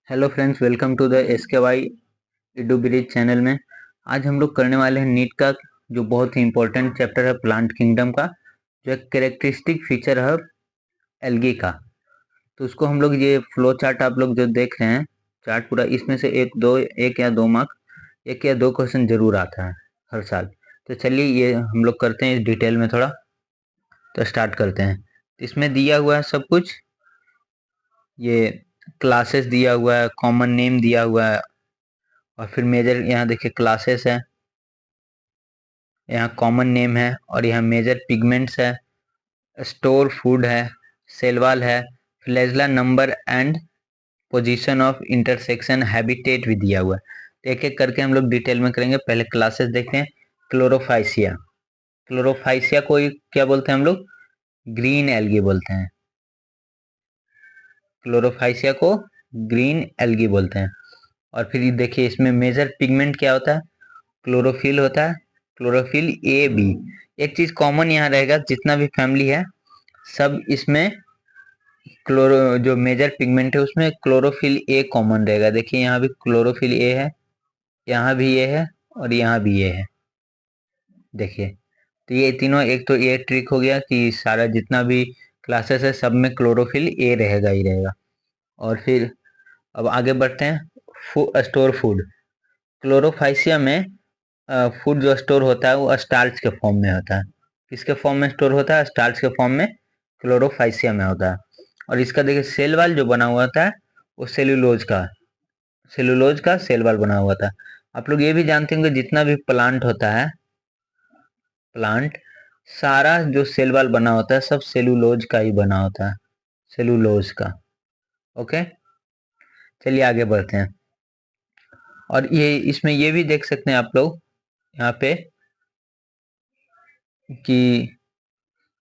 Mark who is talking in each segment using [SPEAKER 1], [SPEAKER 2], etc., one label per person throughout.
[SPEAKER 1] Hello friends, welcome to the SKY edu bridge channel में। आज हम लोग करने वाले हैं नीट का जो बहुत ही इंपॉर्टेंट चैप्टर है प्लांट किंगडम का, जो एक कैरेक्टरिस्टिक फीचर है एल्गी का। तो उसको हम लोग ये फ्लो चार्ट आप लोग जो देख रहे हैं, चार्ट पूरा, इसमें से एक या दो मार्क, एक या दो क्वेश्चन जरूर आता है हर साल। तो चलिए ये हम लोग करते हैं डिटेल में थोड़ा। तो स्टार्ट करते हैं। इसमें दिया हुआ है सब कुछ, ये क्लासेस दिया हुआ है, कॉमन नेम दिया हुआ है, और फिर मेजर यहाँ देखिए क्लासेस है, यहाँ कॉमन नेम है, और यहाँ मेजर पिगमेंट्स है, स्टोर फूड है, सेलवाल है, flagella number and position of intersection habitat भी दिया हुआ है। तो एक एक करके हम लोग डिटेल में करेंगे। पहले क्लासेस देखते हैं। क्लोरोफाइसिया, क्लोरोफाइसिया को क्या बोलते हैं हम लोग? ग्रीन एल्गी बोलते हैं। क्लोरोफाइसिया को ग्रीन एल्गी बोलते हैं। और फिर देखिए इसमें मेजर पिगमेंट क्या होता है? क्लोरोफिल होता है, क्लोरोफिल ए बी। एक चीज कॉमन यहाँ रहेगा, जितना भी फैमिली है सब इसमें क्लोरो जो मेजर पिगमेंट है उसमें क्लोरोफिल ए कॉमन रहेगा। देखिए यहाँ भी क्लोरोफिल ए है, यहाँ भी ये है, और यहाँ भी ये है। देखिए, तो ये तीनों, एक तो ये ट्रिक हो गया कि सारा जितना भी क्लासेस है सब में क्लोरोफिल ए रहेगा ही रहेगा। और फिर अब आगे बढ़ते हैं। स्टोर फूड, क्लोरोफाइसिया में फूड जो स्टोर होता है वो स्टार्च के फॉर्म में होता है। किसके फॉर्म में स्टोर होता है? स्टार्च के फॉर्म में क्लोरोफाइसिया में होता है। और इसका देखिए सेल वाल जो बना हुआ होता है वो सेलुलोज का सेल वाल बना हुआ था। आप लोग ये भी जानते होंगे जितना भी प्लांट होता है, प्लांट सारा जो सेल वाल बना होता है सब सेलुलोज का ही बना होता है, सेलुलोज का। ओके, चलिए आगे बढ़ते हैं। और ये इसमें ये भी देख सकते हैं आप लोग यहाँ पे कि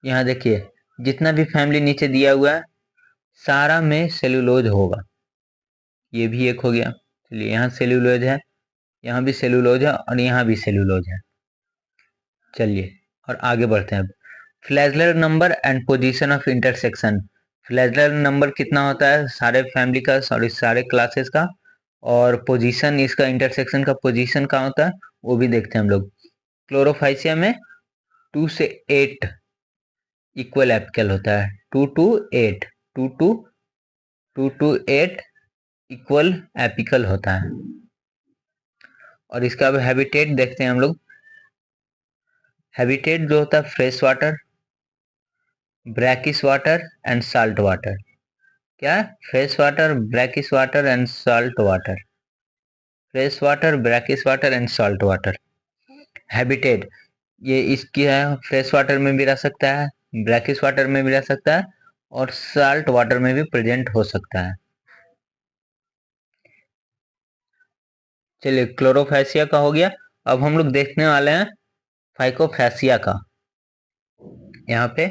[SPEAKER 1] यहाँ देखिए जितना भी फैमिली नीचे दिया हुआ है सारा में सेलुलोज होगा। ये भी एक हो गया। चलिए यहाँ सेलुलोज है, यहाँ भी सेलुलोज है, और यहाँ भी सेलुलोज है। चलिए और आगे बढ़ते हैं अब। Flagellar number and position of intersection. Flagellar number कितना होता है सारे फैमिली का, सॉरी सारे क्लासेस का, और पोजीशन इसका, इंटरसेक्शन का पोजीशन कहाँ होता है वो भी देखते हैं हम लोग। क्लोरोफाइसिया में 2 से 8 इक्वल एपिकल होता है। 2 to 8, 2 to 8 इक्वल एपिकल होता है। और इसका अब हैबिटेट देखते हैं हम लोग। हैबिटेट जो होता है fresh water, brackish water and salt water. क्या? Fresh water, brackish water and salt water. Fresh water, brackish water and salt water. Habitat ये इसकी है, फ्रेश वाटर में भी रह सकता है, ब्रैकिश वाटर में भी रह सकता है, और साल्ट वाटर में भी प्रेजेंट हो सकता है। चलिए क्लोरोफैसिया का हो गया। अब हम लोग देखने वाले हैं फाइकोफैसिया का। यहाँ पे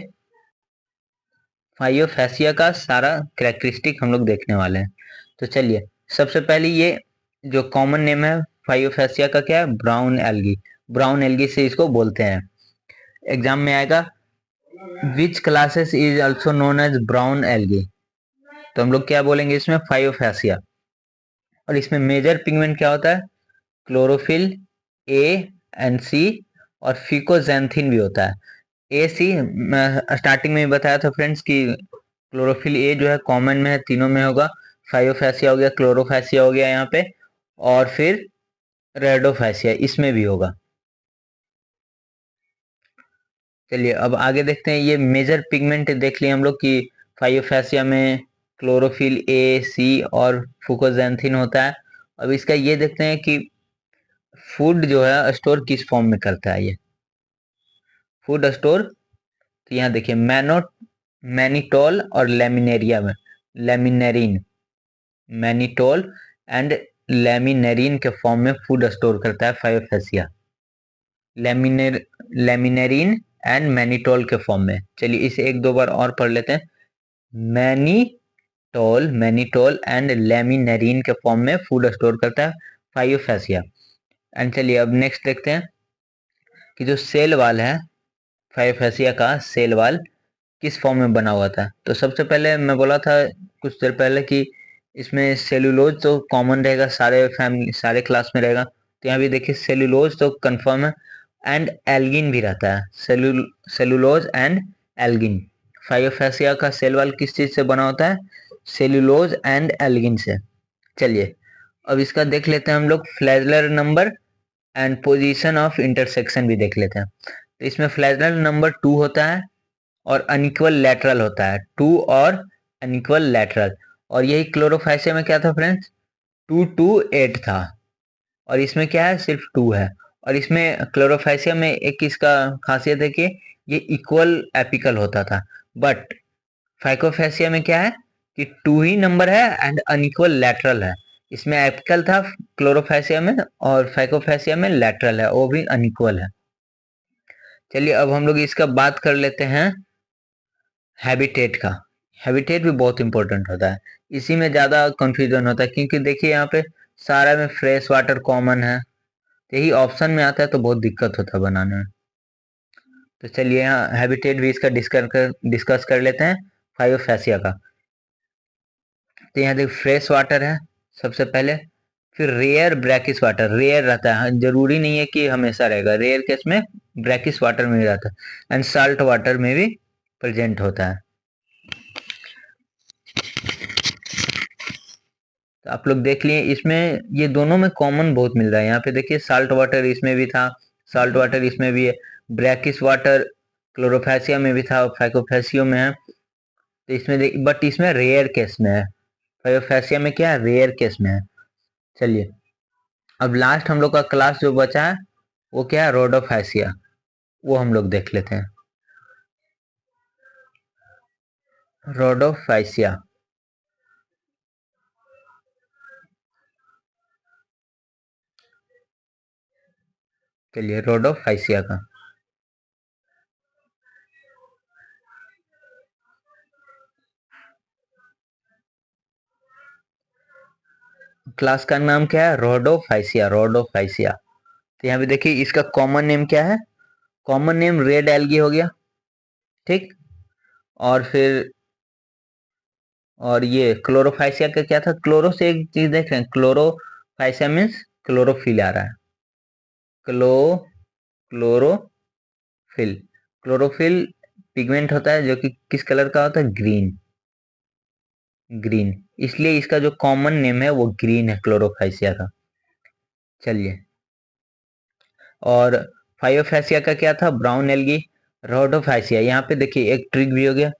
[SPEAKER 1] फाइकोफैसिया का सारा कैरेक्टरिस्टिक हम लोग देखने वाले हैं। तो चलिए, सबसे पहले ये जो कॉमन नेम है फाइकोफैसिया का क्या है? Brown algae. ब्राउन एल्गी से इसको बोलते हैं। एग्जाम में आएगा which classes is also known as brown algae. तो हम लोग क्या बोलेंगे इसमें? फाइकोफैसिया। और इसमें मेजर पिगमेंट क्या होता है? क्लोरोफिल ए एंड सी, और फिकोजेंथिन भी होता है। ए सी, मैं स्टार्टिंग में ही बताया था फ्रेंड्स कि क्लोरोफिल ए जो है कॉमन में है, तीनों में होगा। फाइकोफैसिया हो गया, क्लोरोफैसिया हो गया यहाँ पे, और फिर रेडोफैसिया इसमें भी होगा। चलिए अब आगे देखते हैं। ये मेजर पिगमेंट देख लिए हम लोग कि फाइकोफैसिया में क्लोरोफिल ए सी और फुकोजेंथिन होता है। अब इसका ये देखते हैं कि फूड जो है स्टोर किस फॉर्म में करता है ये फूड स्टोर। तो यहाँ देखिए मैनिटोल और लेमिनेरिया में लेमिनेरिन, मैनिटोल एंड लेमिनेरिन के फॉर्म में फूड स्टोर करता है फाइकोफैसिया। लेमिनेर लेमिनेरिन एंड मैनिटोल के फॉर्म में। चलिए इसे एक दो बार और पढ़ लेते हैं। मैनिटोल एंड लेमिनेरिन के फॉर्म में फूड स्टोर करता है फाइकोफैसिया। एंड चलिए अब नेक्स्ट देखते हैं कि जो सेल वाल है फाइकोफैसिया का, सेल वाल किस फॉर्म में बना हुआ था। तो सबसे पहले मैं बोला था कुछ देर पहले कि इसमें सेलुलोज तो कॉमन रहेगा, सारे फैमिली सारे क्लास में रहेगा, तो यहाँ भी देखिए सेलुलोज तो कंफर्म है, एंड एल्गिन भी रहता है, सेलुलोज एंड एल्गिन। फाइलोफैसिया का सेल वॉल किस चीज से बना होता है? सेलुलोज एंड एल्गिन से। चलिए अब इसका देख लेते हैं हम लोग flagellar number and position of intersection भी देख लेते हैं। तो इसमें फ्लैगेलर नंबर 2 होता है और अनइक्वल लैटरल होता है, 2 और अनइक्वल लैटरल। और यही क्लोरोफाइसिया में क्या था फ्रेंड्स? 2 to 8 था, और इसमें क्या है? सिर्फ 2 है। और इसमें क्लोरोफाइसिया में एक इसका खासियत है कि ये इक्वल एपिकल होता था, बट फाइकोफैसिया में क्या है कि 2 ही नंबर है एंड अनइक्वल लैटरल है। इसमें एपिकल था क्लोरोफैसिया में, और फाइकोफैसिया में लैटरल है, वो भी अनइक्वल है। चलिए अब हम लोग इसका बात कर लेते हैं हैबिटेट का। हैबिटेट भी बहुत इंपॉर्टेंट होता है, इसी में ज़्यादा कंफ्यूजन होता है, क्योंकि देखिए यहाँ पे सारा में फ्रेश वाटर कॉमन है, यही ऑप्शन में आता है तो बहुत दिक्कत होता है बनाने में। तो चलिए यहाँ हैबिटेट भी इसका डिस्कस कर लेते हैं फाइकोफैसिया का। तो यहाँ देखिए फ्रेश वाटर है सबसे पहले, फिर रेयर ब्रैकिस वाटर, रेयर रहता है, जरूरी नहीं है कि हमेशा रहेगा, रेयर केस में ब्रैकिस वाटर में भी रहता है, एंड साल्ट वाटर में भी प्रेजेंट होता है। तो आप लोग देख लिए इसमें ये दोनों में कॉमन बहुत मिल रहा है, यहाँ पे देखिए साल्ट वाटर इसमें भी था, साल्ट वाटर इसमें भी है, ब्रैकिस वाटर क्लोरोफैसिया में भी था, फाइकोफैसियो में है। तो इसमें बट इसमें रेयर केस में है, फाइकोफैसिया में क्या है? रेयर केस में है। चलिए अब लास्ट हम लोग का क्लास जो बचा है वो क्या है? रोडोफैसिया, वो हम लोग देख लेते हैं। रोडोफैसिया, चलिए रोडोफैसिया का क्लास का नाम क्या है? रोडोफैसिया, रोडोफैसिया। तो यहाँ पे देखिए इसका कॉमन नेम क्या है? कॉमन नेम रेड एल्गी हो गया, ठीक। और फिर और ये क्लोरोफाइसिया का क्या था? क्लोरो से एक चीज देख रहे हैं, क्लोरोफाइसिया मीन्स क्लोरोफिल आ रहा है, क्लोरोफिल। क्लोरोफिल पिगमेंट होता है जो कि किस कलर का होता है? ग्रीन, ग्रीन, इसलिए इसका जो कॉमन नेम है वो ग्रीन है, क्लोरोफाइसिया का। चलिए और फाइयोफैसिया का क्या था? Brown algae. रोडोफाइसिया, यहाँ पे देखिए एक ट्रिक भी हो गया,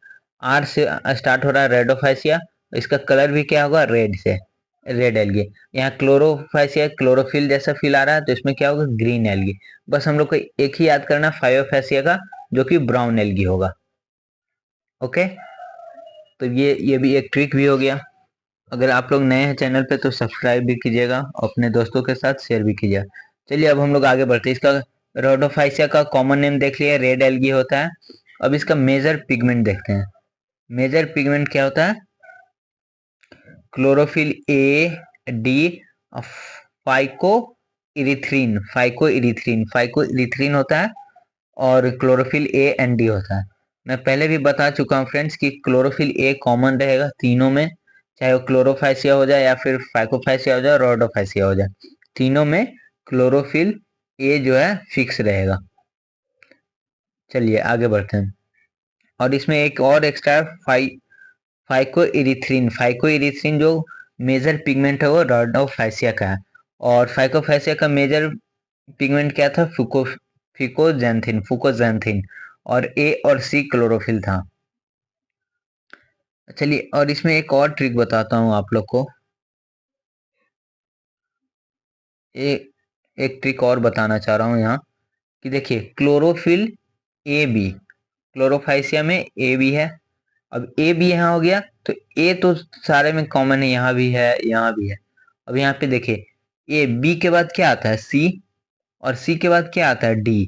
[SPEAKER 1] आर से स्टार्ट हो रहा है रेडोफाइसिया, इसका कलर भी क्या होगा? रेड से, रेड एल्गी। यहाँ क्लोरोफाइसिया क्लोरोफिल जैसा फील आ रहा है, तो इसमें क्या होगा? Green algae. बस हम लोग को एक ही याद करना फाइयोफैसिया का, जो कि ब्राउन एल्गी होगा। ओके, तो ये भी एक ट्रिक भी हो गया। अगर आप लोग नए हैं चैनल पे तो सब्सक्राइब भी कीजिएगा, अपने दोस्तों के साथ शेयर भी कीजिएगा। चलिए अब हम लोग आगे बढ़ते हैं। इसका रोडोफाइसिया का कॉमन नेम देख लिया, रेड एल्गी होता है। अब इसका मेजर पिगमेंट देखते हैं। मेजर पिगमेंट क्या होता है? Chlorophyll A, D, phyco इरिथ्रीन, phyco इरिथ्रीन, phyco इरिथ्रीन होता है, और क्लोरोफिल ए एंड डी होता है। मैं पहले भी बता चुका हूँ फ्रेंड्स कि क्लोरोफिल ए कॉमन रहेगा तीनों में, चाहे वो क्लोरोफाइसिया हो जाए या फिर फाइकोफाइसिया हो जाए, रोडोफाइसिया हो जाए, तीनों में क्लोरोफिल ए जो है फिक्स रहेगा। चलिए आगे बढ़ते हैं। और इसमें एक और एक्स्ट्रा फाइको इरिथ्रीन, फाइको इरिथ्रीन जो मेजर पिगमेंट है वो रोडोफाइसिया का है, और फाइकोफाइसिया का मेजर पिगमेंट क्या था? फिकोजैंथिन, फुकोजैंथिन, और ए और सी क्लोरोफिल था। चलिए और इसमें एक और ट्रिक बताता हूँ आप लोग को, एक ट्रिक और बताना चाह रहा हूँ यहाँ, कि देखिए क्लोरोफिल ए बी, क्लोरोफाइसिया में ए बी है। अब ए बी यहाँ हो गया, तो ए तो सारे में कॉमन है, यहाँ भी है, यहाँ भी है। अब यहाँ पे देखिए ए बी के बाद क्या आता है? सी, और सी के बाद क्या आता है? डी।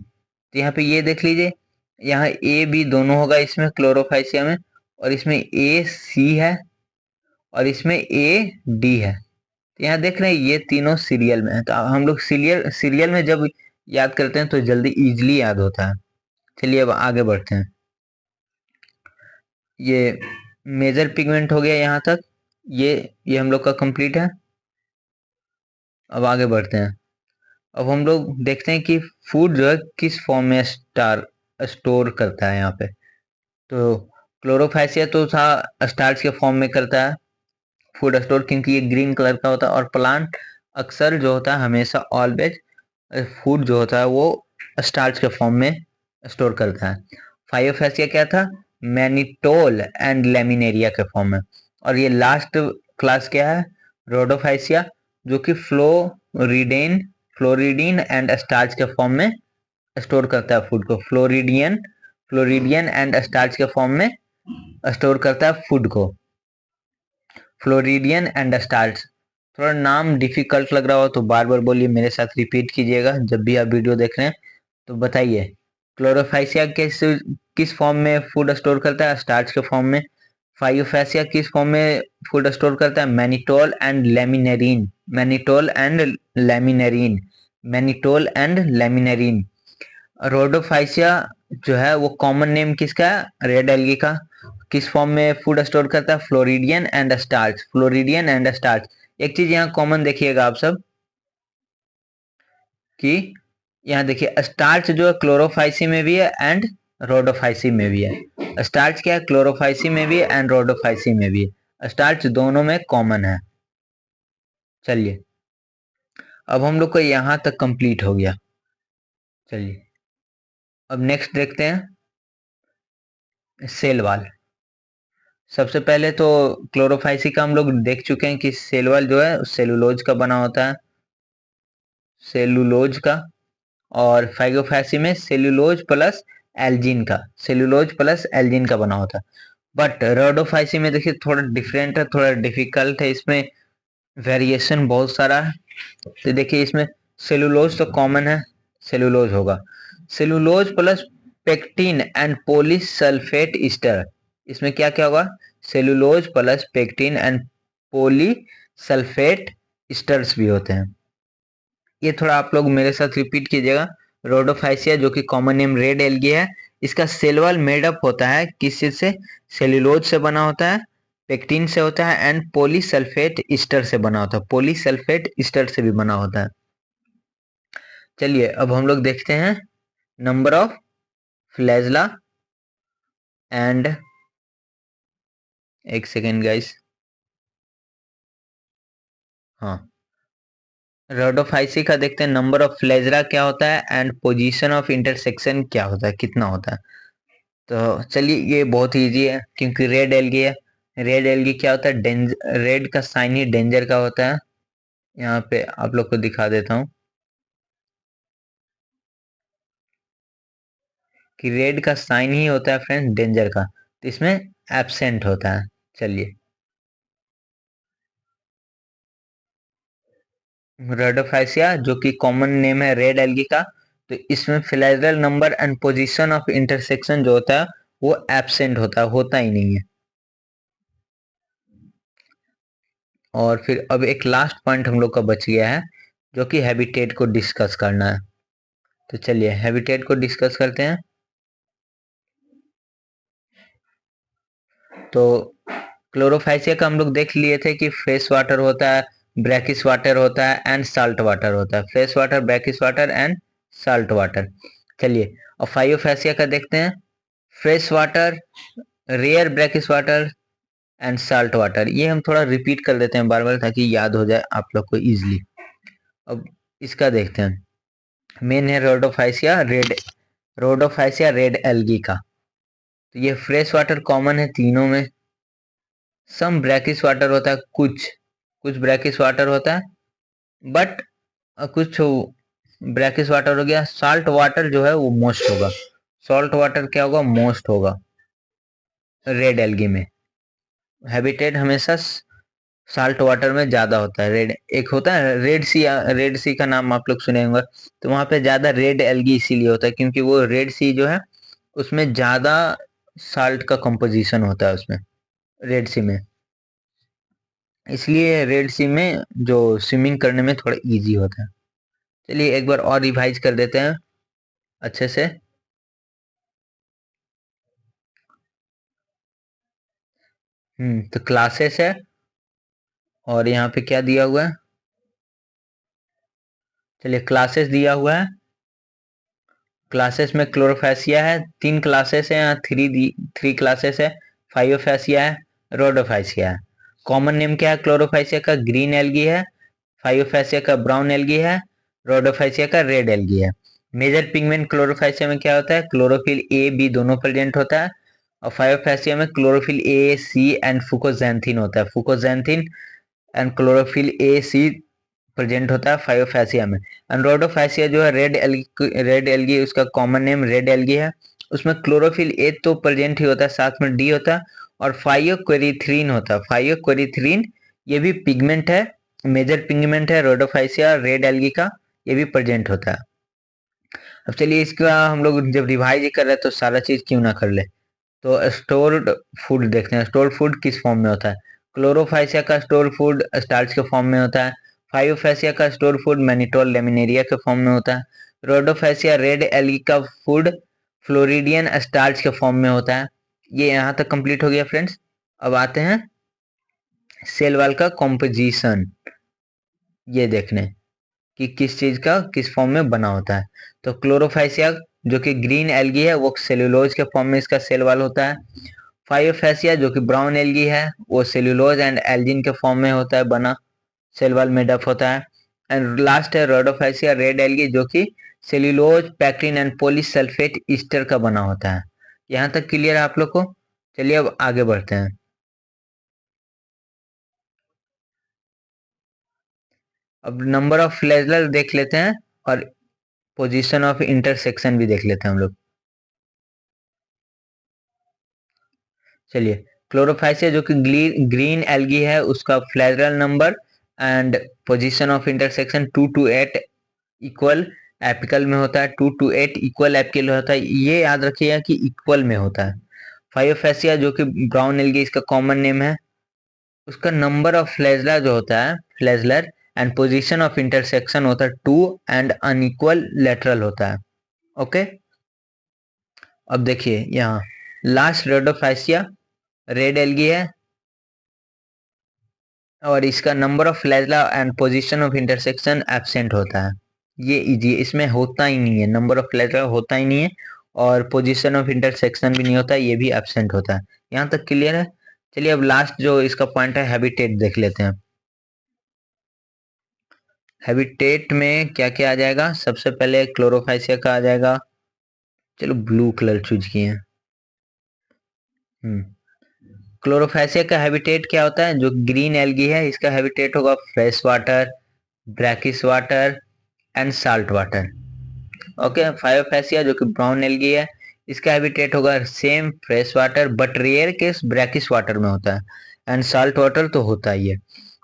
[SPEAKER 1] तो यहाँ पे ये देख लीजिए, यहाँ ए बी दोनों होगा इसमें क्लोरोफाइसिया में, और इसमें ए सी है, और इसमें ए डी है। तो यहाँ देख रहे हैं ये तीनों सीरियल में है, तो हम लोग सीरियल सीरियल में जब याद करते हैं तो जल्दी इजीली याद होता है। चलिए अब आगे बढ़ते हैं। ये मेजर पिगमेंट हो गया यहाँ तक, ये हम लोग का कंप्लीट है। अब आगे बढ़ते हैं। अब हम लोग देखते हैं कि फूड जो है किस फॉर्म में स्टोर करता है यहाँ पे। तो क्लोरोफाइसिया तो था, स्टार्च के फॉर्म में करता है फूड स्टोर, क्योंकि ये ग्रीन कलर का होता है। और प्लांट अक्सर जो होता है हमेशा ऑलवेज फूड जो होता है वो स्टार्च के फॉर्म में स्टोर करता है। फाइयोफैसिया क्या था, मैनिटोल एंड लेमिनेरिया के फॉर्म में। और ये लास्ट क्लास क्या है, रोडोफाइसिया, जो कि फ्लोरिडीन एंड स्टार्च के फॉर्म में स्टोर करता है फूड को। फ्लोरिडियन एंड स्टार्च के फॉर्म में स्टोर करता है फूड को। फ्लोरिडियन एंड स्टार्च, थोड़ा नाम डिफिकल्ट लग रहा हो तो बार बार बोलिए, मेरे साथ रिपीट कीजिएगा जब भी आप वीडियो देख रहे हैं। तो बताइए, क्लोरोफाइसिया किस फॉर्म में फूड स्टोर करता है, स्टार्च के फॉर्म में। फाइयोफैसिया किस फॉर्म में फूड स्टोर करता है, mannitol and laminarin. Mannitol and laminarin. Rhodophyceae जो है वो कॉमन नेम किसका है, रेड एल्गी का। किस फॉर्म में फूड स्टोर करता है, फ्लोरिडियन एंड स्टार्च। एक चीज यहाँ कॉमन देखिएगा आप सब, कि यहाँ देखिए स्टार्च जो है क्लोरोफाइसी में भी है एंड रोडोफाइसी में भी है। स्टार्च क्या है, क्लोरोफाइसी में भी है एंड रोडोफाइसी में भी है। स्टार्च दोनों में कॉमन है। चलिए, अब हम लोग को यहाँ तक कंप्लीट हो गया। चलिए, अब नेक्स्ट देखते हैं, सेल वाल। सबसे पहले तो क्लोरोफाइसी का हम लोग देख चुके हैं कि सेल वॉल जो है सेलुलोज का बना होता है, सेलुलोज का। और फाइगोफैसी में सेलुलोज प्लस एल्जिन का बना होता है। बट रोडोफाइसी में देखिए थोड़ा डिफरेंट है, थोड़ा डिफिकल्ट है, इसमें वेरिएशन बहुत सारा है। तो देखिए इसमें सेलुलोज तो कॉमन है, सेलुलोज होगा। Cellulose plus pectin and polysulphate Easter, इसमें क्या क्या होगा, cellulose plus pectin and polysulphate esters भी होते हैं। ये थोड़ा आप लोग मेरे साथ रिपीट कीजिएगा। रोडोफाइसिया जो कि कॉमन नेम रेड एल्गी है, इसका सेल वॉल मेड अप होता है किस चीज से, सेलुलोज से बना होता है, पेक्टिन से होता है एंड पॉलीसल्फेट ईस्टर से बना होता है। पॉलीसल्फेट ईस्टर से भी बना होता है। चलिए, अब हम लोग देखते हैं नंबर ऑफ फ्लैजला एंड, एक सेकेंड गाइस, हाँ, रोडोफाइसी का देखते हैं नंबर ऑफ फ्लैजला क्या होता है एंड पोजीशन ऑफ इंटरसेक्शन क्या होता है, कितना होता है। तो चलिए, ये बहुत इजी है क्योंकि रेड एल्गी है। रेड एल्गी क्या होता है, रेड का साइन ही डेंजर का होता है। यहाँ पे आप लोग को दिखा देता हूँ कि रेड का साइन ही होता है फ्रेंड्स डेंजर का, तो इसमें एब्सेंट होता है। चलिए, रेडोफाइसिया जो कि कॉमन नेम है रेड एल्गी का, तो इसमें फ्लैजल number and position of intersection जो होता है वो एब्सेंट होता ही नहीं है। और फिर अब एक लास्ट पॉइंट हम लोग का बच गया है, जो कि हैबिटेट को डिस्कस करना है। तो चलिए हैबिटेट को डिस्कस करते हैं। तो क्लोरोफाइसिया का हम लोग देख लिए थे कि फ्रेश वाटर होता है, ब्रैकिश वाटर होता है एंड साल्ट वाटर होता है। Fresh water, brackish water and salt water. चलिए, और फाइयोफैसिया का देखते हैं, fresh water, rare brackish water and salt water. ये हम थोड़ा रिपीट कर देते हैं बार बार ताकि याद हो जाए आप लोग को इजिली। अब इसका देखते हैं, मेन है रोडोफाइसिया रेड एल्गी का। तो ये फ्रेश वाटर कॉमन है तीनों में। सम ब्रैकिश वाटर होता है, कुछ कुछ ब्रैकिश वाटर होता है, बट कुछ ब्रैकिश वाटर हो गया। साल्ट वाटर जो है वो मोस्ट होगा, सॉल्ट वाटर क्या होगा, मोस्ट होगा रेड एल्गी में। हैबिटेट हमेशा साल्ट वाटर में ज्यादा होता है। रेड एक होता है रेड सी का नाम आप लोग सुने होंगे, तो वहां पे ज्यादा रेड एल्गी इसीलिए होता है क्योंकि वो रेड सी जो है उसमें ज्यादा साल्ट का कंपोजिशन होता है उसमें, रेड सी में। इसलिए रेड सी में जो स्विमिंग करने में थोड़ा इजी होता है। चलिए एक बार और रिवाइज कर देते हैं अच्छे से। तो क्लासेस है, और यहाँ पे क्या दिया हुआ है, चलिए क्लासेस दिया हुआ है। क्लासेस में क्लोरोफैसिया है, 3 क्लासेस है, यहाँ 3 क्लासेस है। फाइयोफैसिया है, रोडोफैसिया है। कॉमन नेम क्या है क्लोरोफैसिया का, ग्रीन एल्गी है। फाइयोफैसिया का ब्राउन एल्गी है। रोडोफैसिया का रेड एल्गी है। मेजर पिगमेंट क्लोरोफैसिया में क्या होता है, क्लोरोफिल ए बी दोनों प्रेजेंट होता है। और फाइयोफैसिया में chlorophyll A C and fucoxanthin होता है। Fucoxanthin and chlorophyll A C present होता है फाइयोफैसिया में। एंड्रोडोफैसिया जो है रेड एल्गी उसका कॉमन नेम रेड एल्गी है। उसमें क्लोरोफिल ए तो प्रेजेंट ही होता है, साथ में डी होता है और फाइयोक्वेरिथ्रीन होता है। फाइयोक्वेरिथ्रीन ये भी पिगमेंट है, मेजर पिगमेंट है रोडोफैसिया रेड एल्गी का, ये भी प्रेजेंट होता है। अब चलिए इसका हम लोग जब रिवाइज कर रहे हैं तो सारा चीज क्यों ना कर ले। तो स्टोर्ड फूड देखते हैं, स्टोर्ड फूड किस फॉर्म में होता है। क्लोरोफाइसिया का स्टोर फूड स्टार्च के फॉर्म में होता है। फाइयोफैसिया का स्टोर फूड मैनिटोल लेमिनेरिया के फॉर्म में होता है। रोडोफैसिया रेड एल्गी का फूड फ्लोरिडियन स्टार्च के फॉर्म में होता है। ये यहाँ तक कंप्लीट हो गया फ्रेंड्स। अब आते हैं सेल वॉल का कॉम्पोजिशन, ये देखने कि किस चीज का किस फॉर्म में बना होता है। तो क्लोरोफाइसिया जो कि ग्रीन एल्गी है वो सेल्यूलोज के फॉर्म में इसका सेल वॉल होता है। फाइयोफैसिया जो कि ब्राउन एल्गी है वो सेल्यूलोज एंड एल्जिन के फॉर्म में होता है बना, सेल वॉल मेडअप होता है। एंड लास्ट है रोडोफैसिया रेड एल्गी जो कि cellulose pectin and polysulphate Easter का बना होता है। यहाँ तक क्लियर है आप लोग को। चलिए अब आगे बढ़ते हैं। अब नंबर ऑफ फ्लैगेलर देख लेते हैं और पोजीशन ऑफ इंटरसेक्शन भी देख लेते हैं हम लोग। चलिए क्लोरोफाइसिया जो कि ग्रीन एल्गी है उसका flagellar number and position of intersection 2 to 8 equal apical में होता है। 2 to 8 इक्वल एपिकल होता है, ये याद रखिएगा कि इक्वल में होता है। फाइयोफैसिया जो कि ब्राउन एल्गी इसका कॉमन नेम है, उसका नंबर ऑफ फ्लैजला जो होता है फ्लैजलर एंड पोजीशन ऑफ इंटरसेक्शन होता है 2 एंड अनइक्वल लेटरल होता है। ओके। अब देखिए यहाँ लास्ट रेडोफाइसिया रेड एल्गी है और इसका number of flagella and position of intersection absent होता है। ये इजी है, इसमें होता ही नहीं है, नंबर ऑफ फ्लैजला होता ही नहीं है और पोजीशन ऑफ इंटरसेक्शन भी नहीं होता, ये भी एब्सेंट होता है। यहाँ तक क्लियर है। चलिए अब लास्ट जो इसका पॉइंट है हैबिटेट देख लेते हैं। हैबिटेट में क्या क्या आ जाएगा, सबसे पहले क्लोरोफाइसिया का आ जाएगा। चलो ब्लू कलर चूज किए हैं। क्लोरोफाइसिया का हैबिटेट क्या होता है, जो ग्रीन एल्गी है इसका हैबिटेट होगा fresh water, brackish water and salt water. Okay. Phaeophyceae जो कि ब्राउन एल्गी है इसका हैबिटेट होगा same fresh water but rare case brackish water में होता है एंड साल्ट वाटर तो होता ही है।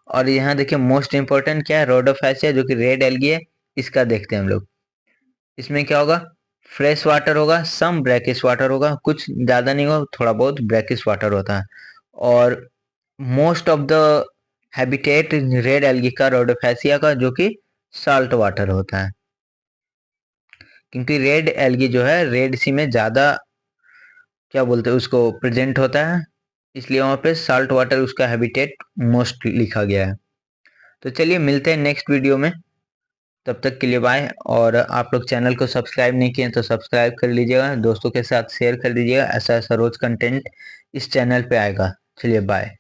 [SPEAKER 1] और यहाँ देखिए मोस्ट इंपॉर्टेंट क्या है, रोडोफैसिया जो कि रेड एल्गी है इसका देखते हैं हम लोग। इसमें क्या होगा, फ्रेश वाटर होगा, सम ब्रैकिश वाटर होगा, कुछ ज़्यादा नहीं होगा, थोड़ा बहुत ब्रैकिश वाटर होता है। और most of the habitat red algae का रोडोफैसिया का जो कि साल्ट वाटर होता है, क्योंकि रेड एल्गी जो है रेड सी में ज़्यादा क्या बोलते हैं उसको प्रेजेंट होता है, इसलिए वहाँ पे साल्ट वाटर उसका हैबिटेट मोस्ट लिखा गया है। तो चलिए मिलते हैं नेक्स्ट वीडियो में, तब तक के लिए बाय। और आप लोग चैनल को सब्सक्राइब नहीं किए तो सब्सक्राइब कर लीजिएगा, दोस्तों के साथ शेयर कर दीजिएगा, ऐसा ऐसा रोज कंटेंट इस चैनल पे आएगा। चलिए बाय।